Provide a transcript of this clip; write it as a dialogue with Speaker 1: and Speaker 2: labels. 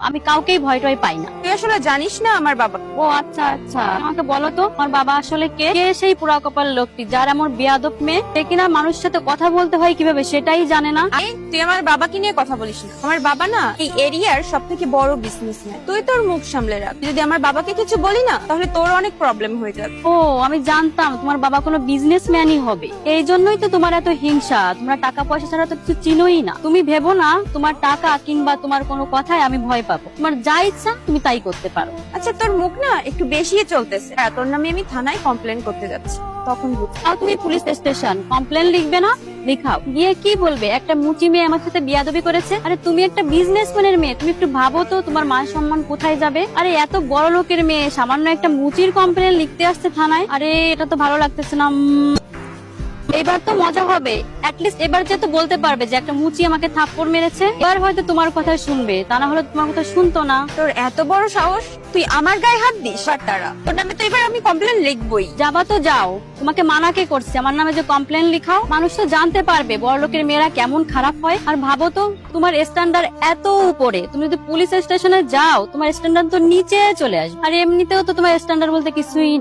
Speaker 1: আমি কাউকেই ভয় টয় পাই না।
Speaker 2: তুই আসলে জানিস না আমার বাবা।
Speaker 1: ও আচ্ছা আচ্ছা, আমাকে বলো তো আমার বাবা আসলে কে? কে সেই পোড়া কপাল লোকটি যার এমন বেয়াদব মেয়ে, সে কিনা মানুষের সাথে কথা বলতে হয় কিভাবে সেটাই জানে না।
Speaker 2: তুই আমার বাবাকে নিয়ে কথা বলিস না। আমার বাবা না এই এরিয়ার সব থেকে বড় বিজনেসম্যান। তুই তোর মুখ সামলে রাখ। তুই যদি আমার বাবাকে কিছু বলি না তাহলে তোর অনেক প্রবলেম হয়ে যাবে।
Speaker 1: ও আমি জানতাম তোমার বাবা কোনো বিজনেসম্যানই হবে, এই জন্যই তো তোমার এত হিংসা। তোমরা টাকা পয়সা ছাড়া তো কিছু চিনোই না। তুমি ভেবো না তোমার টাকা কিংবা তোমার কোনো কথায় আমি ভয় পাবো। তোমার যা ইচ্ছা তুমি তাই করতে পারো।
Speaker 2: আচ্ছা তোর মুখ না একটু বেশি চলতেছে। তোর নামে আমি থানায় কমপ্লেন করতে যাচ্ছি, তখন বুঝছি।
Speaker 1: তাও তুমি পুলিশ স্টেশন কমপ্লেন লিখবে না? লিখাও। গিয়ে কি বলবে একটা মুচি মেয়ে আমার সাথে বিয়াদবি করেছে। আরে তুমি একটা বিজনেসম্যানের মেয়ে, তুমি একটু ভাবো তো তোমার মান সম্মান কোথায় যাবে। আরে এত বড় লোকের মেয়ে সামান্য একটা মুচির কমপ্লেন লিখতে আসছে থানায়। আরে এটা তো ভালো লাগতেছে না। এবার তো মজা হবে, অ্যাটলিস্ট এবার যেহেতু বলতে পারবে যে একটা মুচি আমাকে থাপ্পড় মেরেছে, এবার হয়তো তোমার কথা শুনবে, তা না হলে তোমার কথা শুনতো না।
Speaker 2: তোর এত বড় সাহস, তুই আমার গায়ে হাত দিস? তারা তোর নামে তো এবার আমি কমপ্লেন লিখবই।
Speaker 1: যাবা তো যাও, তোমাকে মানা কে করছে আমার নামে যে কমপ্লেন লিখাও? মানুষ তো জানতে পারবে বড় লোকের মেয়েরা কেমন খারাপ হয়। আর ভাবো তো তোমার স্ট্যান্ডার্ড এত উপরে, তুমি যদি পুলিশ স্টেশনে যাও তোমার স্ট্যান্ডার্ড তো নিচে চলে আসবে। আর এমনিতেও তো তোমার স্ট্যান্ডার্ড বলতে কিছুই